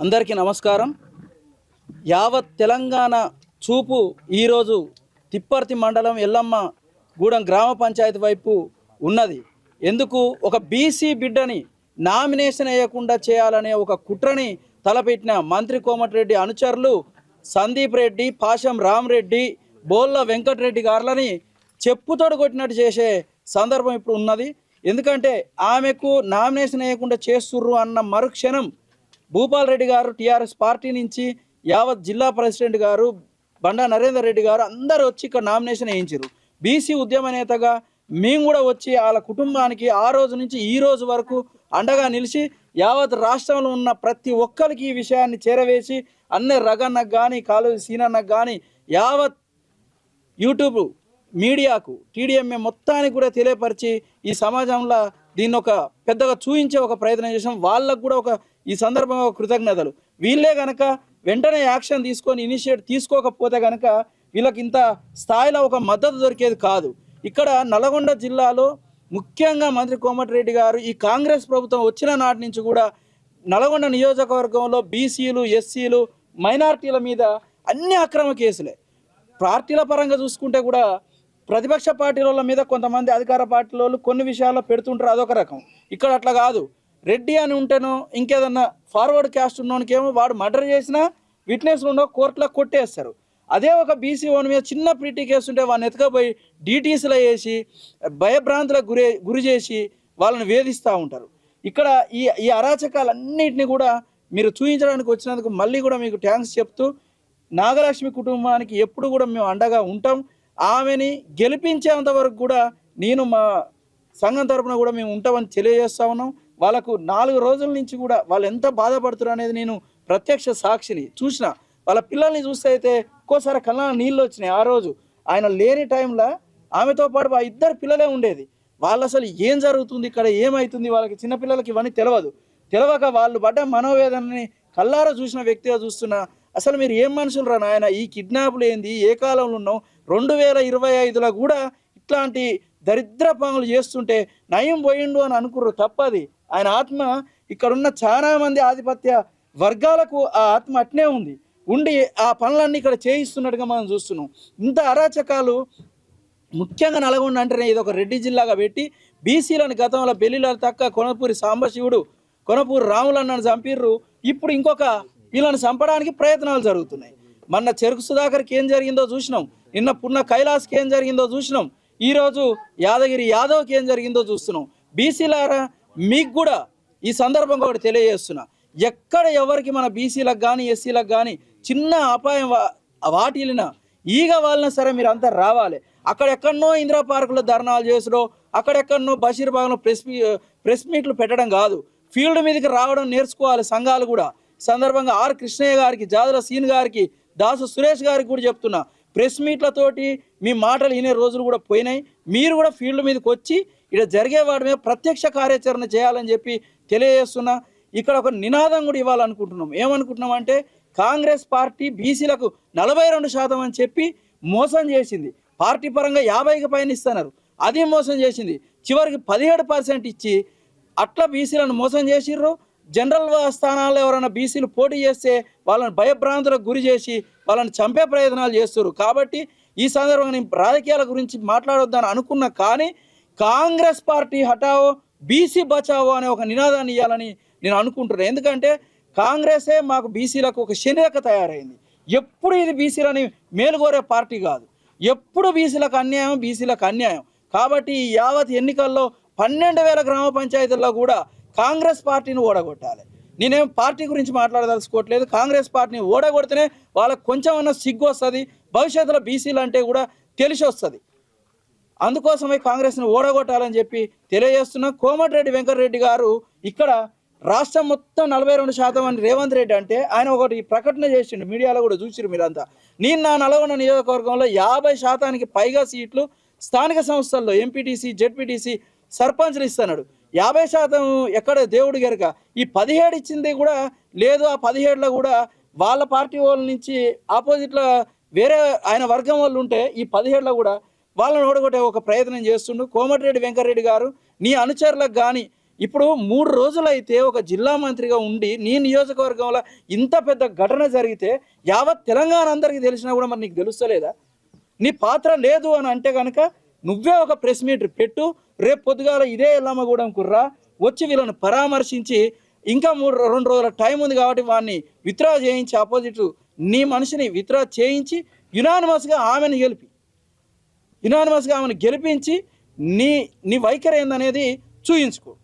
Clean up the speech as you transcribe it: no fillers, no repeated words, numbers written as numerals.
అందరికీ నమస్కారం. యావత్ తెలంగాణ చూపు ఈరోజు తిప్పర్తి మండలం ఎల్లమ్మ గూడెం గ్రామ పంచాయతీ వైపు ఉన్నది. ఎందుకు ఒక బీసీ బిడ్డని నామినేషన్ వేయకుండా చేయాలనే ఒక కుట్రని తలపెట్టిన మంత్రి కోమటిరెడ్డి అనుచరులు సందీప్ రెడ్డి, పాషం రామరెడ్డి, బోళ్ళ వెంకటరెడ్డి గారులని చెప్పుతోడు కొట్టినట్టు చేసే సందర్భం ఇప్పుడు ఉన్నది. ఎందుకంటే ఆమెకు నామినేషన్ వేయకుండా చేస్తుర్రు అన్న మరుక్షణం భూపాల్ రెడ్డి గారు టీఆర్ఎస్ పార్టీ నుంచి యావత్ జిల్లా ప్రెసిడెంట్ గారు బండా నరేందర్ రెడ్డి గారు అందరూ వచ్చి ఇక్కడ నామినేషన్ వేయించారు. బీసీ ఉద్యమ నేతగా మేము కూడా వచ్చి వాళ్ళ కుటుంబానికి ఆ రోజు నుంచి ఈ రోజు వరకు అండగా నిలిచి యావత్ రాష్ట్రంలో ఉన్న ప్రతి ఒక్కరికి ఈ విషయాన్ని చేరవేసి అన్నీ రగన్నకు కానీ కాలేజీ సీనన్నకు కానీ యావత్ యూట్యూబ్ మీడియాకు టీడీఎంఏ మొత్తానికి కూడా తెలియపరిచి ఈ సమాజంలో దీన్ని ఒక పెద్దగా చూయించే ఒక ప్రయత్నం చేసాం. వాళ్ళకు కూడా ఒక ఈ సందర్భంగా కృతజ్ఞతలు. వీళ్ళే కనుక వెంటనే యాక్షన్ తీసుకొని ఇనిషియేట్ తీసుకోకపోతే కనుక వీళ్ళకి ఇంత స్థాయిలో ఒక మద్దతు దొరికేది కాదు. ఇక్కడ నల్గొండ జిల్లాలో ముఖ్యంగా మంత్రి కోమటిరెడ్డి గారు ఈ కాంగ్రెస్ ప్రభుత్వం వచ్చిన నాటి నుంచి కూడా నల్గొండ నియోజకవర్గంలో బీసీలు, ఎస్సీలు, మైనార్టీల మీద అన్ని అక్రమ కేసులే. పార్టీల పరంగా చూసుకుంటే కూడా ప్రతిపక్ష పార్టీల మీద కొంతమంది అధికార పార్టీల కొన్ని విషయాల్లో పెడుతుంటారు, అదొక రకం. ఇక్కడ అట్లా కాదు. రెడ్డి అని ఉంటేనో ఇంకేదన్నా ఫార్వర్డ్ క్యాస్ట్ ఉన్నోనికేమో వాడు మర్డర్ చేసినా విట్నెస్ ఉండో కోర్టులో కొట్టేస్తారు. అదే ఒక బీసీ ఓన్ మీద చిన్న ప్రీటీ కేసు ఉంటే వాళ్ళని ఎత్తుకపోయి డీటీసీలో వేసి భయభ్రాంతులకు గురి చేసి వాళ్ళని వేధిస్తూ ఉంటారు. ఇక్కడ ఈ అరాచకాలన్నింటినీ కూడా మీరు చూపించడానికి వచ్చినందుకు మళ్ళీ కూడా మీకు థ్యాంక్స్ చెప్తూ, నాగలక్ష్మి కుటుంబానికి ఎప్పుడు కూడా మేము అండగా ఉంటాం. ఆమెని గెలిపించేంత వరకు కూడా నేను మా సంఘం తరపున కూడా మేము ఉంటామని తెలియజేస్తా ఉన్నాం. వాళ్ళకు 4 రోజుల నుంచి కూడా వాళ్ళు ఎంత బాధపడుతున్నారు అనేది నేను ప్రత్యక్ష సాక్షిని చూసిన. వాళ్ళ పిల్లల్ని చూస్తే అయితే ఒక్కోసారి కళ్ళ నీళ్ళు వచ్చినాయి. ఆ రోజు ఆయన లేని టైంలో ఆమెతో పాటు ఆ 2 పిల్లలే ఉండేది. వాళ్ళు అసలు ఏం జరుగుతుంది ఇక్కడ, ఏమవుతుంది, వాళ్ళకి చిన్నపిల్లలకి ఇవన్నీ తెలియక వాళ్ళు పడ్డ మనోవేదనని కళ్ళారా చూసిన వ్యక్తిగా చూస్తున్నా. అసలు మీరు ఏం మనుషులు రా నాయన, ఈ కిడ్నాప్లు ఏంది, ఏ కాలంలో ఉన్నాం? 2025లో కూడా ఇట్లాంటి దరిద్ర పనులు చేస్తుంటే నయం పోయిండు అని అనుకుర్రు, తప్పది. ఆయన ఆత్మ ఇక్కడున్న చాలా మంది ఆధిపత్య వర్గాలకు ఆ ఆత్మ అట్నే ఉండి ఆ పనులన్నీ ఇక్కడ చేయిస్తున్నట్టుగా మనం చూస్తున్నాం. ఇంత అరాచకాలు ముఖ్యంగా నల్గొండ అంటేనే ఇది ఒక రెడ్డి జిల్లాగా పెట్టి బీసీలను గతంలో బెల్లిల తక్క కొనపూరి సాంబశివుడు, కొనపూరి రాములన్నను చంపిర్రు. ఇప్పుడు ఇంకొక వీళ్ళని చంపడానికి ప్రయత్నాలు జరుగుతున్నాయి. మొన్న చెరుకు సుధాకర్కి ఏం జరిగిందో చూసినాం, నిన్న పున్న కైలాస్కి ఏం జరిగిందో చూసినాం, ఈరోజు యాదగిరి యాదవ్కి ఏం జరిగిందో చూస్తున్నాం. బీసీలారా మీకు కూడా ఈ సందర్భంగా ఒకటి తెలియజేస్తున్నా, ఎక్కడ ఎవరికి మన బీసీలకు కానీ ఎస్సీలకు కానీ చిన్న అపాయం వాటిల్లినా ఈగ వాళ్ళని సరే మీరు అంతా రావాలి. అక్కడెక్కడనో ఇందిరా పార్కులో ధర్నాలు చేసుడో, అక్కడెక్కడనో బషీర్బాగ్లో ప్రెస్ మీట్లు పెట్టడం కాదు, ఫీల్డ్ మీదకి రావడం నేర్చుకోవాలి సంఘాలు కూడా. సందర్భంగా ఆర్ కృష్ణయ్య గారికి, జాదుల సీన్ గారికి, దాసు సురేష్ గారికి కూడా చెప్తున్నా, ప్రెస్ మీట్లతోటి మీ మాటలు వినే రోజులు కూడా పోయినాయి. మీరు కూడా ఫీల్డ్ మీదకి వచ్చి ఇక్కడ జరిగే వాటి మీద ప్రత్యక్ష కార్యాచరణ చేయాలని చెప్పి తెలియజేస్తున్నా. ఇక్కడ ఒక నినాదం కూడా ఇవ్వాలనుకుంటున్నాం. ఏమనుకుంటున్నాం అంటే, కాంగ్రెస్ పార్టీ బీసీలకు 42% అని చెప్పి మోసం చేసింది. పార్టీ పరంగా 50కి పైన ఇస్తున్నారు, అది మోసం చేసింది. చివరికి 17% ఇచ్చి అట్లా బీసీలను మోసం చేసిర్రు. జనరల్ స్థానాల్లో ఎవరైనా బీసీలు పోటీ చేస్తే వాళ్ళని భయభ్రాంతులకు గురి చేసి వాళ్ళని చంపే ప్రయత్నాలు చేస్తారు. కాబట్టి ఈ సందర్భంగా నేను రాజకీయాల గురించి మాట్లాడొద్దని అనుకున్నా, కానీ కాంగ్రెస్ పార్టీ హటావో బీసీ బచావో అనే ఒక నినాదాన్ని ఇవ్వాలని నేను అనుకుంటున్నాను. ఎందుకంటే కాంగ్రెసే మాకు బీసీలకు ఒక శనిరేఖ తయారైంది. ఎప్పుడు ఇది బీసీలని మేలుగోరే పార్టీ కాదు, ఎప్పుడు బీసీలకు అన్యాయం. కాబట్టి ఈ యావత్ ఎన్నికల్లో 12,000 గ్రామ పంచాయతీల్లో కూడా కాంగ్రెస్ పార్టీని ఓడగొట్టాలి. నేనేం పార్టీ గురించి మాట్లాడదలుచుకోవట్లేదు. కాంగ్రెస్ పార్టీని ఓడగొడితేనే వాళ్ళకు కొంచెం అన్న సిగ్గు వస్తుంది, భవిష్యత్తులో బీసీలు అంటే కూడా తెలిసి వస్తుంది. అందుకోసమే కాంగ్రెస్ని ఓడగొట్టాలని చెప్పి తెలియజేస్తున్నా. కోమటిరెడ్డి వెంకటరెడ్డి గారు ఇక్కడ రాష్ట్రం మొత్తం 42% అని రేవంత్ రెడ్డి అంటే ఆయన ఒకటి ప్రకటన చేసిండు, మీడియాలో కూడా చూసిరు మీరంతా. నేను నా నల్గొండ నియోజకవర్గంలో 50%కి పైగా సీట్లు స్థానిక సంస్థల్లో ఎంపీటీసీ, జెడ్పీటీసీ, సర్పంచ్లు ఇస్తున్నాడు. 50% ఎక్కడ దేవుడు గెరక. ఈ 17 ఇచ్చింది కూడా లేదు. ఆ 17లో కూడా వాళ్ళ పార్టీ వాళ్ళ నుంచి ఆపోజిట్లో వేరే ఆయన వర్గం వాళ్ళు ఉంటే ఈ 17లో కూడా వాళ్ళని ఓడగొట్టే ఒక ప్రయత్నం చేస్తుండు కోమటిరెడ్డి వెంకటరెడ్డి గారు. నీ అనుచరులకు కానీ ఇప్పుడు 3 రోజులైతే ఒక జిల్లా మంత్రిగా ఉండి నీ నియోజకవర్గంలో ఇంత పెద్ద ఘటన జరిగితే యావత్ తెలంగాణ అందరికీ తెలిసినా కూడా మరి నీకు తెలుస్తలేదా? నీ పాత్ర లేదు అని అంటే కనుక నువ్వే ఒక ప్రెస్ మీట్ పెట్టు. రేపు పొద్దుగాల ఇదే ఎల్లమ్మగూడెం కుర్రా వచ్చి వీళ్ళని పరామర్శించి ఇంకా 2 రోజుల టైం ఉంది కాబట్టి వాడిని విత్డ్రా చేయించి ఆపోజిట్ నీ మనిషిని విత్డ్రా చేయించి యునానిమస్గా ఆమెను గెలిపించి నీ వైఖరి ఏందనేది చూయించుకో.